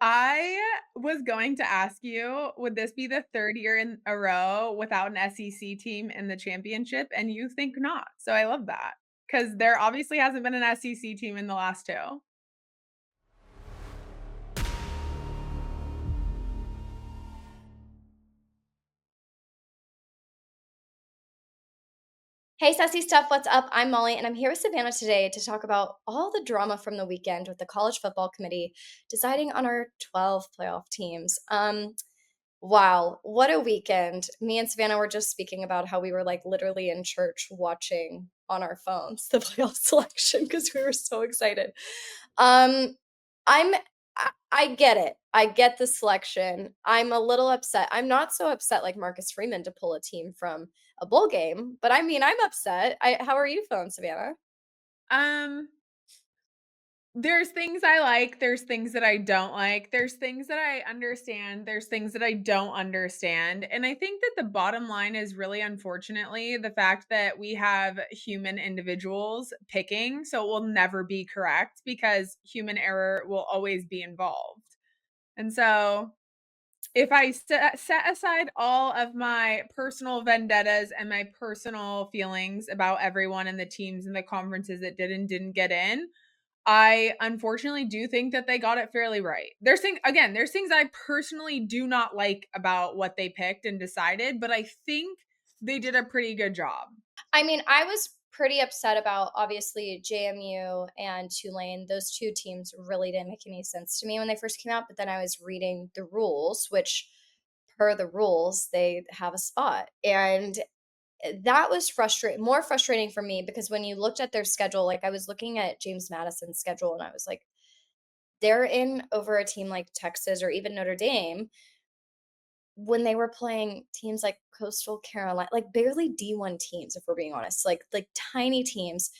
I was going to ask you, would this be the 3rd year in a row without an SEC team in the championship? And you think not. So I love that because there obviously hasn't been an SEC team in the last 2. Hey, Sassy Stuff, what's up? I'm Molly, and I'm here with Savannah today to talk about all the drama from the weekend with the College Football Committee deciding on our 12 playoff teams. Wow, what a weekend. Me and Savannah were just speaking about how we were like literally in church watching on our phones the playoff selection because we were so excited. Um, I get it. I get the selection. I'm a little upset. I'm not so upset like Marcus Freeman to pull a team from a bowl game, but I mean, I'm upset. How are you feeling, Savannah? Um, there's things I like, there's things that I don't like, there's things that I understand, there's things that I don't understand. And I think that the bottom line is really unfortunately the fact that we have human individuals picking, so it will never be correct because human error will always be involved. And so if I set aside all of my personal vendettas and my personal feelings about everyone and the teams and the conferences that did and didn't get in, I unfortunately do think that they got it fairly right. There's things I personally do not like about what they picked and decided, but I think they did a pretty good job. I mean, I was pretty upset about obviously JMU and Tulane. Those two teams really didn't make any sense to me when they first came out, but then I was reading the rules, which per the rules, they have a spot. And that was more frustrating for me because when you looked at their schedule, like I was looking at James Madison's schedule and I was like, they're in over a team like Texas or even Notre Dame when they were playing teams like Coastal Carolina, like barely D1 teams, if we're being honest, like tiny teams.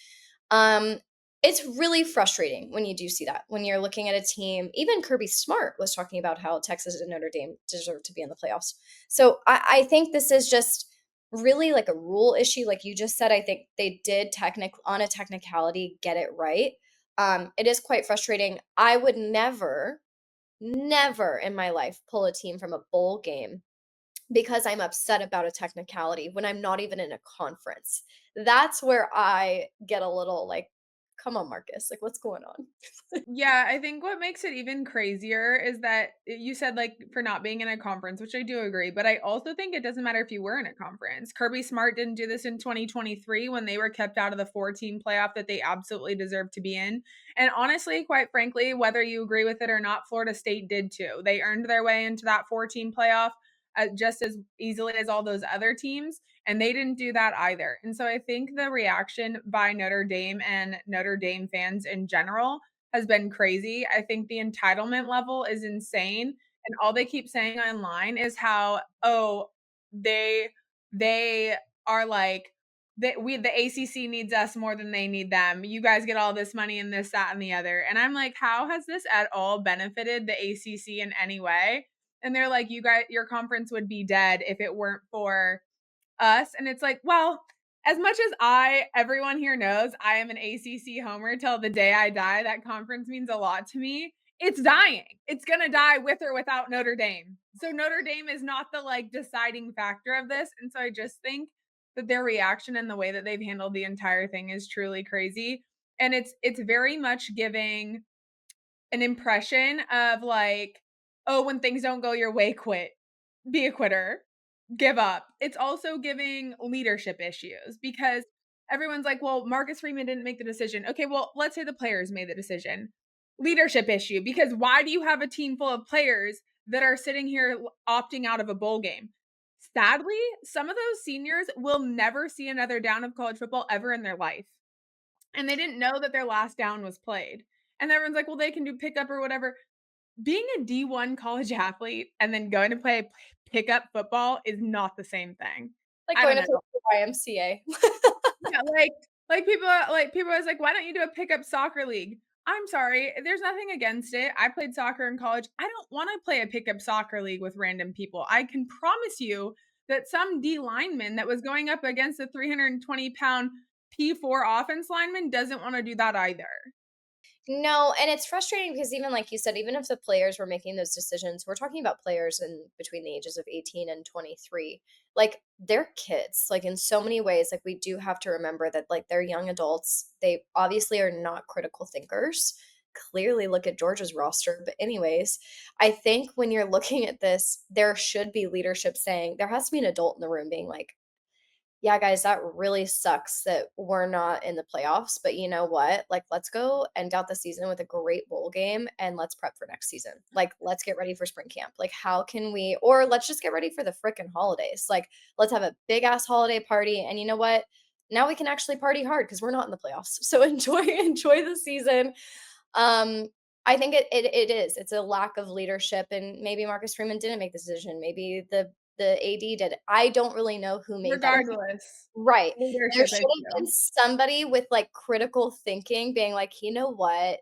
Um, it's really frustrating when you do see that. When you're looking at a team, even Kirby Smart was talking about how Texas and Notre Dame deserve to be in the playoffs. So I think this is just really like a rule issue. Like you just said, I think they did on a technicality get it right. It is quite frustrating. I would never in my life pull a team from a bowl game because I'm upset about a technicality when I'm not even in a conference. That's where I get a little like, come on, Marcus, like what's going on? Yeah, I think what makes it even crazier is that you said like for not being in a conference, which I do agree, but I also think it doesn't matter if you were in a conference. Kirby Smart didn't do this in 2023 when they were kept out of the 4-team playoff that they absolutely deserved to be in. And honestly, quite frankly, whether you agree with it or not, Florida State did too. They earned their way into that 4-team playoff just as easily as all those other teams. And they didn't do that either. And so I think the reaction by Notre Dame and Notre Dame fans in general has been crazy. I think the entitlement level is insane, and all they keep saying online is how, "Oh, they they are like the ACC needs us more than they need them. You guys get all this money and this, that, and the other." And I'm like, "How has this at all benefited the ACC in any way?" And they're like, your conference would be dead if it weren't for us." And it's like, well, as much as everyone here knows I am an ACC homer till the day I die, that conference means a lot to me. It's dying. It's going to die with or without Notre Dame. So Notre Dame is not the like deciding factor of this. And so I just think that their reaction and the way that they've handled the entire thing is truly crazy. And it's very much giving an impression of like, oh, when things don't go your way, quit. Be a quitter, give up. It's also giving leadership issues because everyone's like, well, Marcus Freeman didn't make the decision. Okay, well, let's say the players made the decision. Leadership issue because why do you have a team full of players that are sitting here opting out of a bowl game? Sadly, some of those seniors will never see another down of college football ever in their life. And they didn't know that their last down was played. And everyone's like, well, they can do pickup or whatever. Being a D1 college athlete and then going to play pickup football is not the same thing. Like I going don't to know. the YMCA. Yeah, people are like, "Why don't you do a pickup soccer league?" I'm sorry, there's nothing against it. I played soccer in college. I don't wanna play a pickup soccer league with random people. I can promise you that some D lineman that was going up against a 320-pound P4 offense lineman doesn't wanna do that either. No, and it's frustrating because even like you said, even if the players were making those decisions, we're talking about players in between the ages of 18 and 23. Like they're kids. Like in so many ways, like we do have to remember that like they're young adults. They obviously are not critical thinkers. Clearly look at Georgia's roster. But anyways, I think when you're looking at this, there should be leadership saying there has to be an adult in the room being like, yeah, guys, that really sucks that we're not in the playoffs, but you know what? Like, let's go end out the season with a great bowl game and let's prep for next season. Like, let's get ready for spring camp. Like, how can we, or let's just get ready for the frickin' holidays. Like, let's have a big ass holiday party. And you know what? Now we can actually party hard because we're not in the playoffs. So enjoy the season. Um, I think it is. It's a lack of leadership, and maybe Marcus Freeman didn't make the decision. Maybe the AD did. I don't really know who made that. Regardless, Right. There leadership should have been issue. somebody with, like, critical thinking being like, "You know what?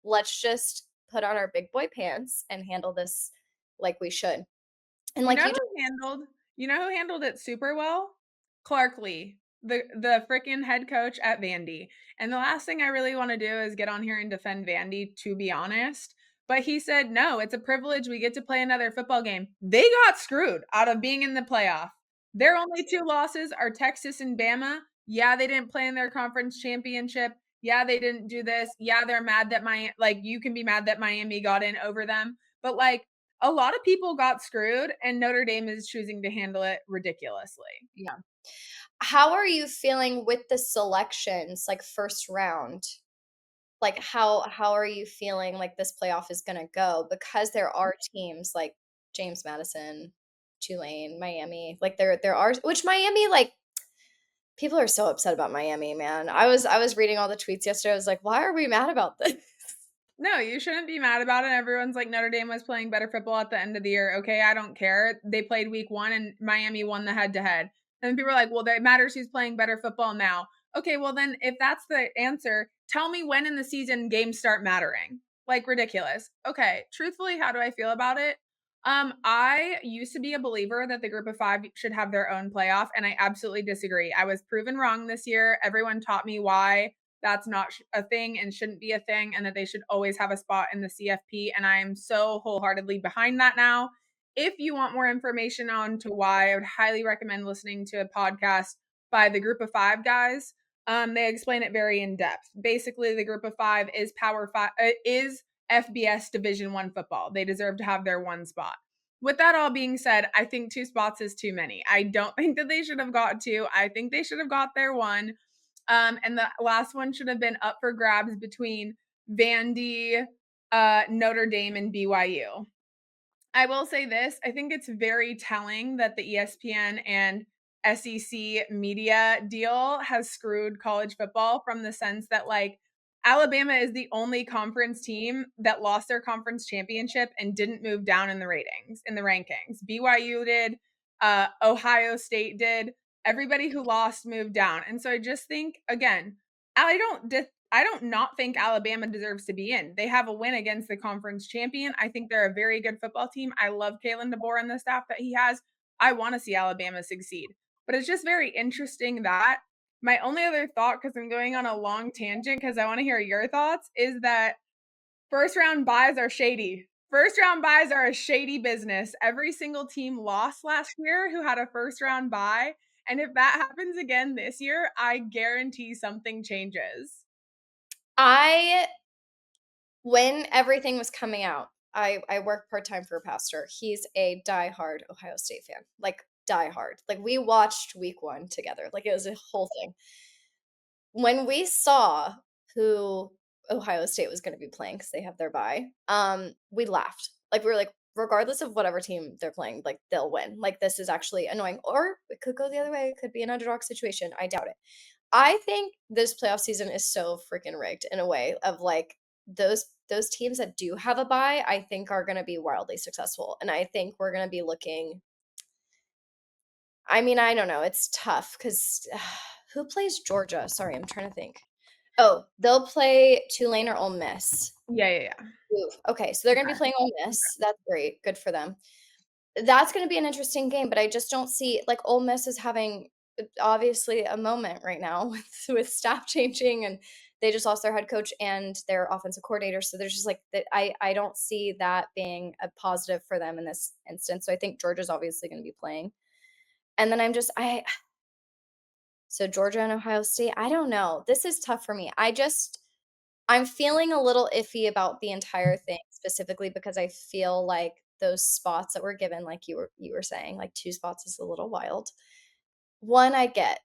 Let's just put on our big boy pants and handle this like we should." And You like know you just who handled you know who handled it super well? Clark Lee, the freaking head coach at Vandy. And the last thing I really wanna do is get on here and defend Vandy, to be honest, but he said, "No, it's a privilege, we get to play another football game." They got screwed out of being in the playoff. Their only 2 losses are Texas and Bama. Yeah, they didn't play in their conference championship. Yeah, they didn't do this. Yeah, they're mad that you can be mad that Miami got in over them, but, like, a lot of people got screwed, and Notre Dame is choosing to handle it ridiculously. yeah. How are you feeling with the selections, like, first round? Like, how are you feeling like this playoff is gonna go? Because there are teams like James Madison, Tulane, Miami, like, there are which Miami, like, people are so upset about Miami, man. I was reading all the tweets yesterday. I was like, "Why are we mad about this?" No, you shouldn't be mad about it. Everyone's like, Notre Dame was playing better football at the end of the year. Okay, I don't care. They played week 1 and Miami won the head to head. And people are like, well, that matters who's playing better football now. Okay, well, then if that's the answer, tell me when in the season games start mattering. Like, ridiculous. Okay, truthfully, how do I feel about it? I used to be a believer that the group of 5 should have their own playoff, and I absolutely disagree. I was proven wrong this year. Everyone taught me why that's not a thing and shouldn't be a thing, and that they should always have a spot in the CFP. And I am so wholeheartedly behind that now. If you want more information on to why, I would highly recommend listening to a podcast by the Group of 5 guys. They explain it very in depth. Basically, the Group of 5 is Power 5 is FBS Division 1 football. They deserve to have their one spot. With that all being said, I think 2 spots is too many. I don't think that they should have got 2. I think they should have got their one. And the last one should have been up for grabs between Vandy, Notre Dame, and BYU. I will say this, I think it's very telling that the ESPN and SEC media deal has screwed college football from the sense that, like, Alabama is the only conference team that lost their conference championship and didn't move down in the rankings. BYU did, Ohio State did. Everybody who lost moved down. And so I just think, again, I don't not think Alabama deserves to be in. They have a win against the conference champion. I think they're a very good football team. I love Kalen DeBoer and the staff that he has. I want to see Alabama succeed. But it's just very interesting that my only other thought, because I'm going on a long tangent because I want to hear your thoughts, is that first round buys are shady. First round buys are a shady business. Every single team lost last year who had a first round buy. And if that happens again this year, I guarantee something changes. I when everything was coming out, I work part-time for a pastor. He's a diehard Ohio State fan. Like diehard. Like we watched week 1 together. Like it was a whole thing. When we saw who Ohio State was gonna be playing because they have their bye, we laughed. Like, we were like, "Regardless of whatever team they're playing, like, they'll win. Like, this is actually annoying." Or it could go the other way, it could be an underdog situation, I doubt it. I think this playoff season is so freaking rigged in a way of, like, those teams that do have a bye, I think are gonna be wildly successful, and I think we're gonna be looking I mean, I don't know, it's tough because who plays Georgia? Sorry, I'm trying to think. Oh, they'll play Tulane or Ole Miss. Yeah, yeah, yeah. Ooh, okay, so they're gonna be Okay. playing Ole Miss. That's great, good for them. That's gonna be an interesting game, but I just don't see like, Ole Miss is having, obviously a moment right now with staff changing and they just lost their head coach and their offensive coordinator. So there's just like that I don't see that being a positive for them in this instance. So I think Georgia's obviously going to be playing. And then I so Georgia and Ohio State, I don't know. This is tough for me. I'm feeling a little iffy about the entire thing, specifically because I feel like those spots that were given, like you were saying, like 2 spots is a little wild. 1, I get.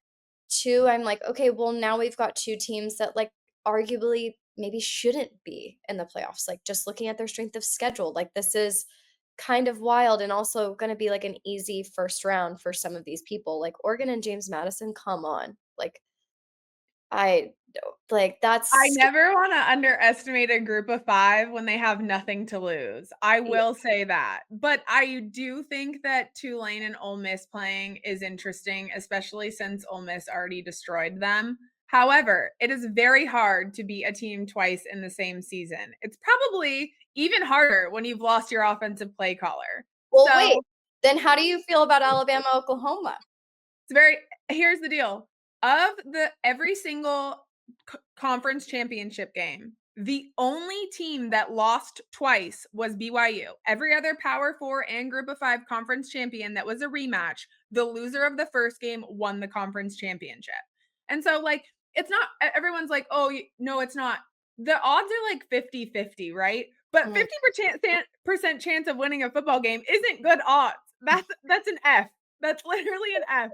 2, I'm like, "Okay, well, now we've got 2 teams that, like, arguably maybe shouldn't be in the playoffs." Like, just looking at their strength of schedule, like, this is kind of wild and also gonna be, like, an easy first round for some of these people. Like, Oregon and James Madison, come on. I like, I that's never wanna underestimate a group of 5 when they have nothing to lose. I yeah. will say that. But I do think that Tulane and Ole Miss playing is interesting, especially since Ole Miss already destroyed them. However, it is very hard to beat a team twice in the same season. It's probably even harder when you've lost your offensive play caller. Well, wait, So then how do you feel about Alabama, Oklahoma? it's very here's the deal. Of the every single conference championship game, the only team that lost twice was BYU. Every other Power 4 and Group of 5 conference champion that was a rematch, the loser of the first game won the conference championship. And so like it's not everyone's like, "Oh, no, it's not." The odds are like 50-50, right? But Mm. 50% chance of winning a football game isn't good odds. That's an F. That's literally an F.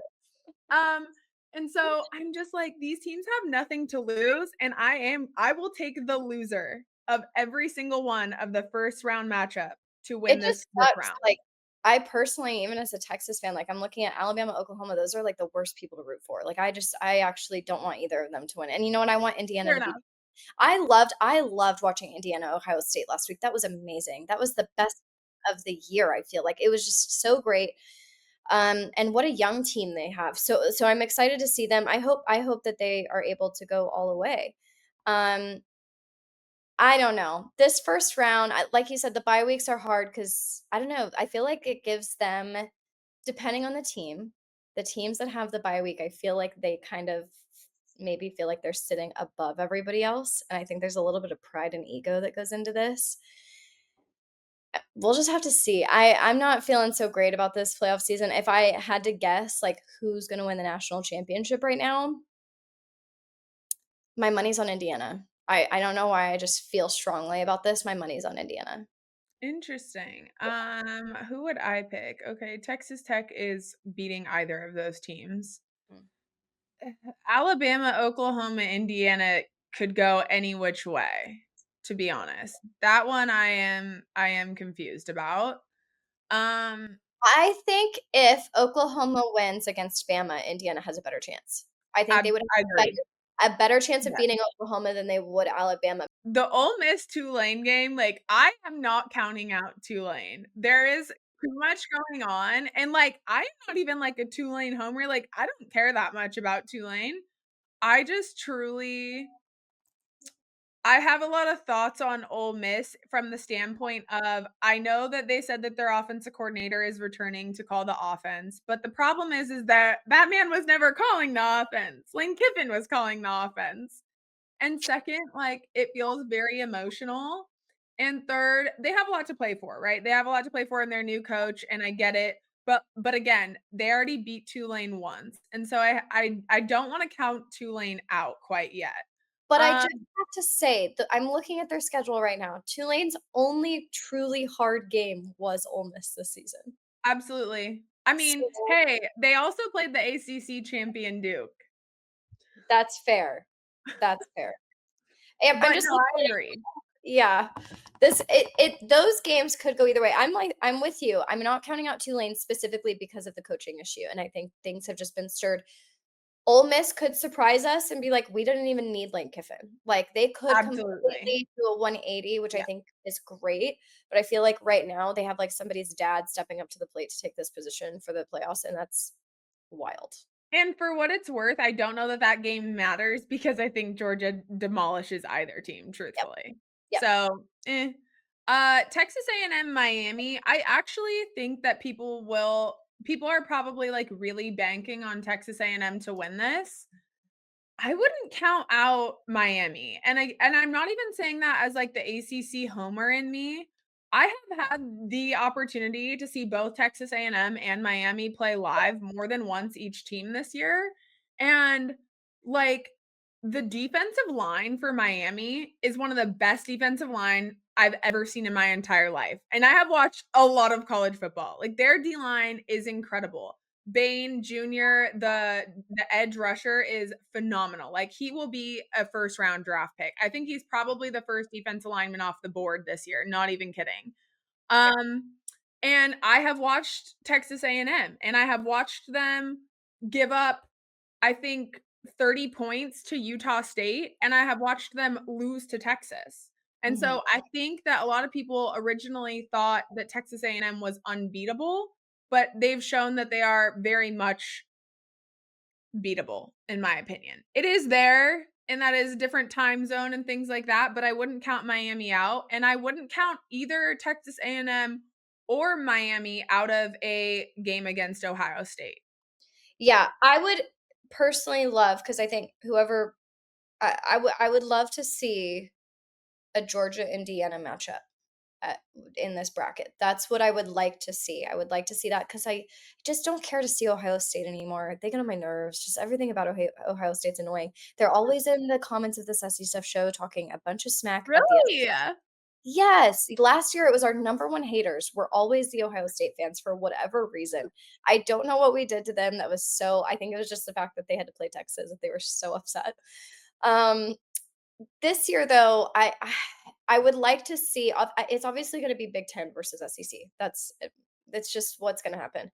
Um, and so I'm just like, these teams have nothing to lose, and I will take the loser of every single one of the first round matchup to It win this sucks, round. like, I personally, even as a Texas fan, like, I'm looking at Alabama, Oklahoma, those are, like, the worst people to root for. Like, I actually don't want either of them to win, and you know what? I want Indiana Fair to be enough. I loved watching Indiana, Ohio State last week. That was amazing. That was the best of the year, I feel like. It was just so great, and what a young team they have. So I'm excited to see them. I hope that they are able to go all the way. Um, I don't know. This first round, like you said, the bye weeks are hard because I don't know. I feel like it gives them, depending on the teams that have the bye week, I feel like they kind of maybe feel like they're sitting above everybody else. And I think there's a little bit of pride and ego that goes into this. We'll just have to see. I'm not feeling so great about this playoff season. If I had to guess, like who's going to win the national championship right now, my money's on Indiana. I don't know why I just feel strongly about this. My money's on Indiana. Interesting. Who would I pick? Okay, Texas Tech is beating either of those teams. Mm. Alabama, Oklahoma, Indiana could go any which way, to be honest. That one I am confused about. Um, I think if Oklahoma wins against Bama, Indiana has a better chance. I think they would I have agree. a better chance of Yeah. beating Oklahoma than they would Alabama. The Ole Miss Tulane game, like, I am not counting out Tulane. There is too much going on, and, like, I'm not even, like, a Tulane homer, like, I don't care that much about Tulane. I just truly I have a lot of thoughts on Ole Miss from the standpoint of I know that they said that their offensive coordinator is returning to call the offense, but the problem is that that man was never calling the offense. Lane Kiffin was calling the offense. And second, like, it feels very emotional. And third, they have a lot to play for, right? They have a lot to play for in their new coach, and I get it. But again, they already beat Tulane once. And so I don't want to count Tulane out quite yet. But I Um, just have to say that I'm looking at their schedule right now. Tulane's only truly hard game was Ole Miss this season. absolutely. I mean, So hey, they also played the ACC champion Duke. that's fair. That's fair. And I'm But just no, looking I agree. yeah. This those games could go either way. I'm with you. I'm not counting out Tulane specifically because of the coaching issue, and I think things have just been stirred. Ole Miss could surprise us and be like, "We didn't even need Lane Kiffin." Like, they could Absolutely. completely do a 180, which I Yeah. think is great, but I feel like right now they have, like, somebody's dad stepping up to the plate to take this position for the playoffs, and that's wild. And for what it's worth, I don't know that that game matters because I think Georgia demolishes either team, Yep, truthfully. yep. So, Texas A&M, Miami, I actually think that people are probably, like, really banking on Texas A&M to win this. I wouldn't count out Miami, and I'm not even saying that as, like, the ACC homer in me. I have had the opportunity to see both Texas A&M and Miami play live more than once each team this year, and, like, the defensive line for Miami is one of the best defensive line I've ever seen in my entire life, and I have watched a lot of college football. Like, their D-line is incredible. Bain Jr., the edge rusher is phenomenal. Like, he will be a first round draft pick. I think he's probably the first defensive lineman off the board this year, not even kidding. Um, and I have watched Texas A&M, and I have watched them give up, I think, 30 points to Utah State, and I have watched them lose to Texas. And Mhm. so I think that a lot of people originally thought that Texas A&M was unbeatable, but they've shown that they are very much beatable, in my opinion. It is there, and that is a different time zone and things like that, but I wouldn't count Miami out, and I wouldn't count either Texas A&M or Miami out of a game against Ohio State. Yeah, I would personally love, because I think whoever I would love to see a Georgia Indiana matchup at, in this bracket. That's what I would like to see. I would like to see that because I just don't care to see Ohio State anymore. They get on my nerves. Just everything about Ohio State's annoying. They're always in the comments of the Sassy Stuff show talking a bunch of smack about the Really? SEC. Yes, last year it was our number one haters were always the Ohio State fans for whatever reason. I don't know what we did to them that was so I think it was just the fact that they had to play Texas that they were so upset. Um, this year though, I would like to see it's obviously going to be Big 10 versus SEC. That's just what's going to happen.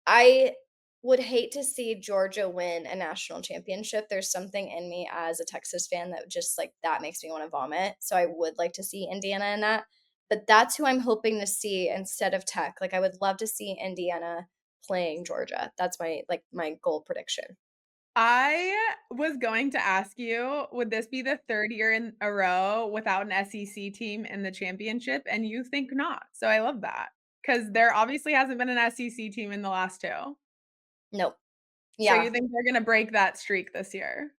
I would hate to see Georgia win a national championship. There's something in me as a Texas fan that just like that makes me want to vomit. So I would like to see Indiana in that. But that's who I'm hoping to see instead of Tech. Like I would love to see Indiana playing Georgia. That's my goal prediction. I was going to ask you, would this be the 3rd year in a row without an SEC team in the championship? And you think not. So I love that because there obviously hasn't been an SEC team in the last 2. Nope. So you Yeah, think they're gonna break that streak this year?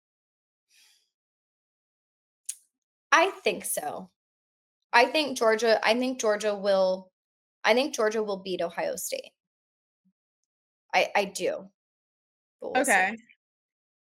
I think so. I think Georgia will beat Ohio State. I do, but we'll see. Okay.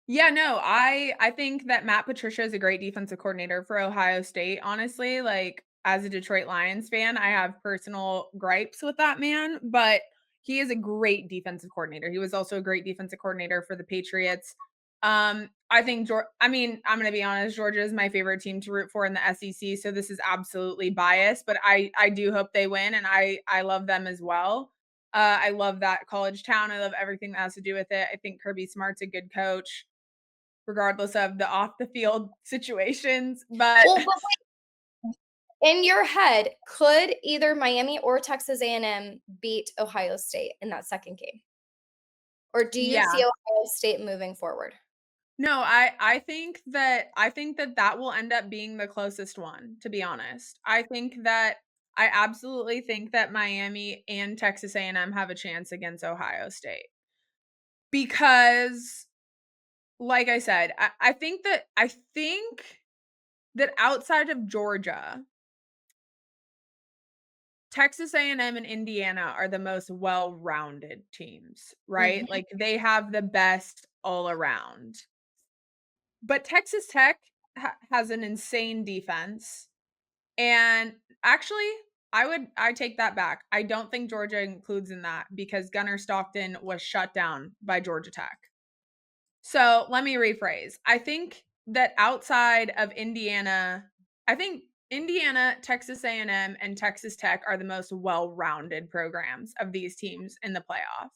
Yeah, no, I think that Matt Patricia is a great defensive coordinator for Ohio State, honestly, like, as a Detroit Lions fan, I have personal gripes with that man, but he is a great defensive coordinator. He was also a great defensive coordinator for the Patriots. I think I mean, I'm gonna be honest, Georgia is my favorite team to root for in the SEC, so this is absolutely biased, but I do hope they win, and I love them as well. I love that college town, I love everything that has to do with it. I think Kirby Smart's a good coach regardless of the off the field situations. But But in your head, could either Miami or Texas A&M beat Ohio State in that second game? Or do you see yeah. Ohio State moving forward? No, I think that that will end up being the closest one, to be honest. I absolutely think that Miami and Texas A&M have a chance against Ohio State. Because like I said, I think that outside of Georgia, Texas A&M and M and Indiana are the most well-rounded teams, right? Mhm. Like, they have the best all around. But Texas Tech has an insane defense, and actually, I take that back. I don't think Georgia includes in that because Gunnar Stockton was shut down by Georgia Tech. So, let me rephrase. I think that outside of Indiana, I think Indiana, Texas A&M, and Texas Tech are the most well-rounded programs of these teams in the playoff.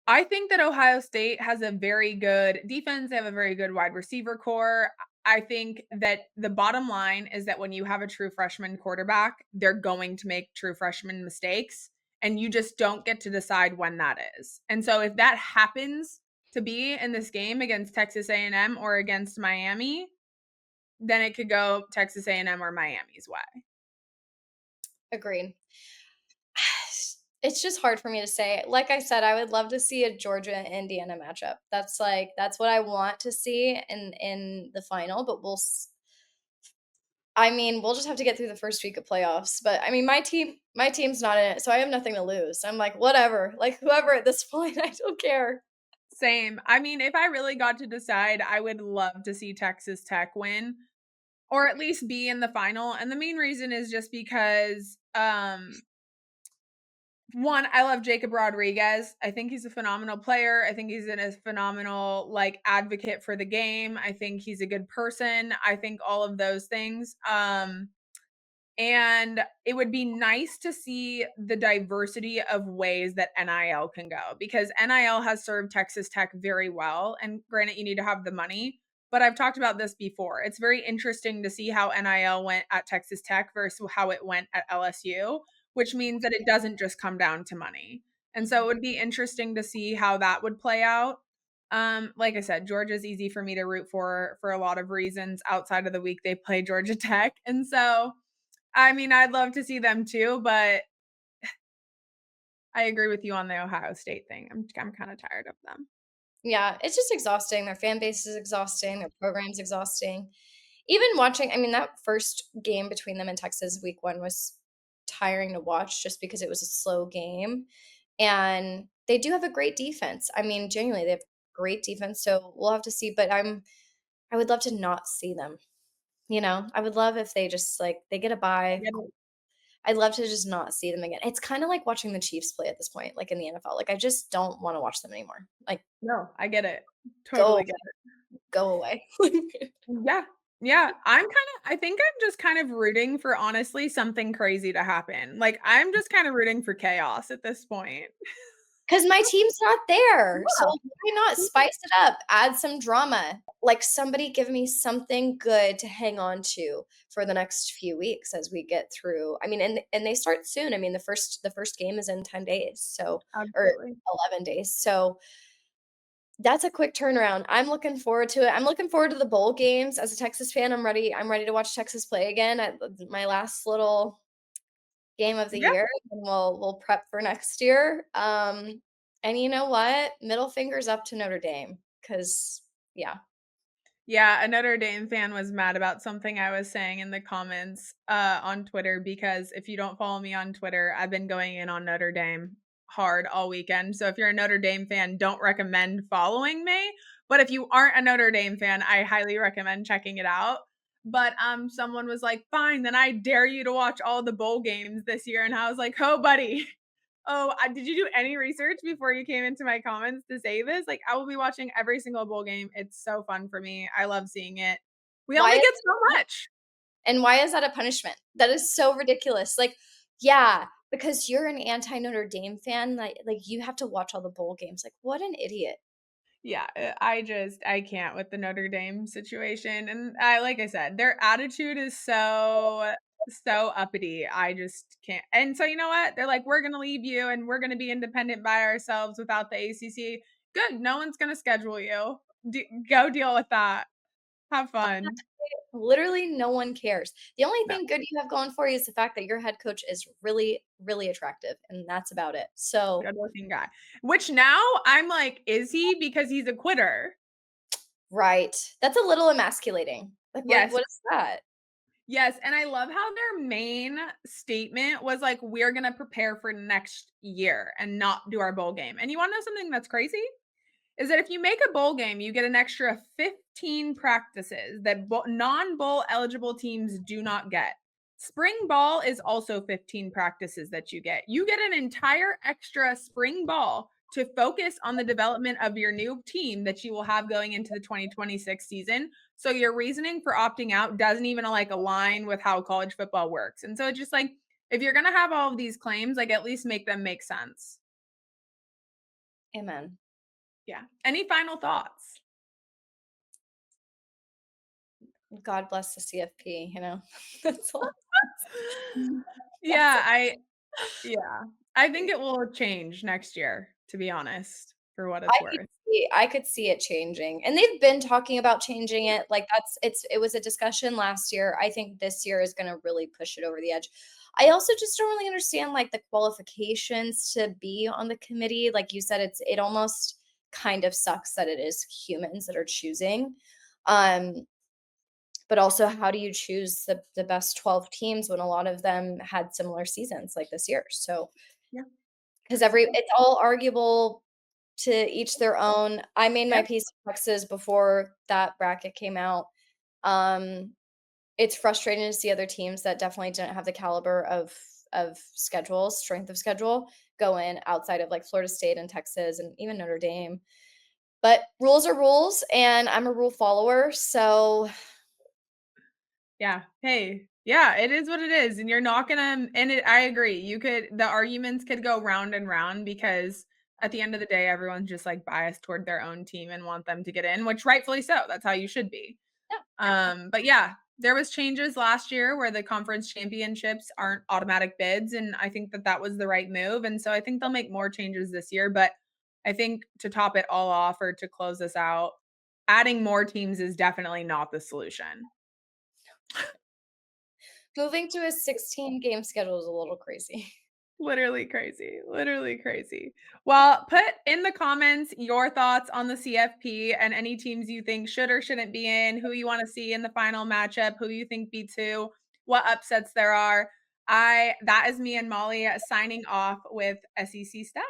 I think that Ohio State has a very good defense. They have a very good wide receiver core. I think that the bottom line is that when you have a true freshman quarterback, they're going to make true freshman mistakes, and you just don't get to decide when that is. And so if that happens to be in this game against Texas A&M or against Miami, then it could go Texas A&M or Miami's way. Agreed. It's just hard for me to say. Like I said, I would love to see a Georgia-Indiana matchup. That's what I want to see in the final, but I mean, we'll just have to get through the first week of playoffs. But I mean, my team's not in it, so I have nothing to lose. I'm like, whatever. Like whoever at this point, I don't care. Same. I mean, if I really got to decide, I would love to see Texas Tech win or at least be in the final. And the main reason is just because one, I love Jacob Rodriguez. I think he's a phenomenal player. I think he's a phenomenal like advocate for the game. I think he's a good person. I think all of those things. And it would be nice to see the diversity of ways that NIL can go because NIL has served Texas Tech very well. And granted, you need to have the money, but I've talked about this before. It's very interesting to see how NIL went at Texas Tech versus how it went at LSU, which means that it doesn't just come down to money. And so it Mhm. would be interesting to see how that would play out. Like I said, Georgia's easy for me to root for a lot of reasons outside of the week they play Georgia Tech. And so I mean, I'd love to see them too, but I agree with you on the Ohio State thing. I'm kinda tired of them. Yeah, it's just exhausting. Their fan base is exhausting, their program's exhausting. Even watching I mean, that first game between them and Texas week 1 was tiring to watch just because it was a slow game, and they do have a great defense. I mean, genuinely, they have great defense, so we'll have to see, but I would love to not see them, you know? I would love if they just, like, they get a I bye. get it. I'd love to just not see them again. It's kinda like watching the Chiefs play at this point, like, in the NFL. Like, I just don't wanna watch them anymore. Like, No, I get it. go Totally get it. go away. Yeah. Yeah, I think I'm just kind of rooting for, honestly, something crazy to happen. Like, I'm just kinda rooting for chaos at this point. 'Cause my team's not there, so Yeah. why not spice it up, add some drama? Like, somebody give me something good to hang on to for the next few weeks as we get through I mean, and they start soon. I mean, the first game is in 10 days, so or Absolutely. 11 days, so that's a quick turnaround. I'm looking forward to it. I'm looking forward to the bowl games. As a Texas fan, I'm ready to watch Texas play again at my last little game of the Yeah. year, and we'll prep for next year. And you know what? Middle fingers up to Notre Dame, because yeah. Yeah, a Notre Dame fan was mad about something I was saying in the comments, on Twitter because if you don't follow me on Twitter, I've been going in on Notre Dame hard all weekend. So if you're a Notre Dame fan, don't recommend following me. But if you aren't a Notre Dame fan, I highly recommend checking it out. But someone was like, "Fine, then I dare you to watch all the bowl games this year." And I was like, "Oh, buddy, oh, did you do any research before you came into my comments to say this? Like, I will be watching every single bowl game. It's so fun for me. I love seeing it. We Why only is get so much. and why is that a punishment? That is so ridiculous. Like, yeah, because you're an anti Notre Dame fan, like you have to watch all the bowl games. Like, what an idiot. Yeah, I can't with the Notre Dame situation. And like I said, their attitude is so uppity. I just can't. And so you know what? They're like, we're gonna leave you and we're gonna be independent by ourselves without the ACC. Good. No one's gonna schedule you. Go deal with that. Have fun. Literally no one cares. The only No. thing good you have going for you is the fact that your head coach is really, really attractive, and that's about it. So Good-looking guy. Which now I'm like, is he? Because he's a quitter. right. That's a little emasculating. Like, Yes, what is that? yes, and I love how their main statement was like, "We're gonna prepare for next year and not do our bowl game." And you wanna know something that's crazy? Is that if you make a bowl game, you get an extra 15 practices that non-bowl eligible teams do not get. Spring ball is also 15 practices that you get. You get an entire extra spring ball to focus on the development of your new team that you will have going into the 2026 season. So your reasoning for opting out doesn't even like align with how college football works. And so it's just like if you're going to have all of these claims, like at least make them make sense. Amen. Yeah. Any final thoughts? God bless the CFP, you know? That's all. That's Yeah, yeah. I think it will change next year, to be honest, for what I it's could worth. see it changing, and they've been talking about changing it, like, it was a discussion last year. I think this year is gonna really push it over the edge. I also just don't really understand, like, the qualifications to be on the committee. Like you said, it almost kind of sucks that it is humans that are choosing. Um, but also, how do you choose the best 12 teams when a lot of them had similar seasons like this year? So, Yeah. because it's all arguable to each their own. I made my Yep. peace with Texas before that bracket came out. Um, it's frustrating to see other teams that definitely didn't have the caliber of schedules, strength of schedule, go in outside of, like, Florida State and Texas and even Notre Dame. But rules are rules, and I'm a rule follower, so Yeah. Hey, yeah, it is what it is, and you're not gonna and it I agree. The arguments could go round and round because at the end of the day, everyone's just, like, biased toward their own team and want them to get in, which rightfully so, that's how you should be. yeah. But yeah, there was changes last year where the conference championships aren't automatic bids, and I think that that was the right move, and so I think they'll make more changes this year, but I think to top it all off or to close this out, adding more teams is definitely not the solution. Moving to a 16-game schedule is a little crazy. Literally crazy, literally crazy. Well, put in the comments your thoughts on the CFP and any teams you think should or shouldn't be in, who you want to see in the final matchup, who you think beats who, what upsets there are. I That is me and Molly signing off with SEC stuff.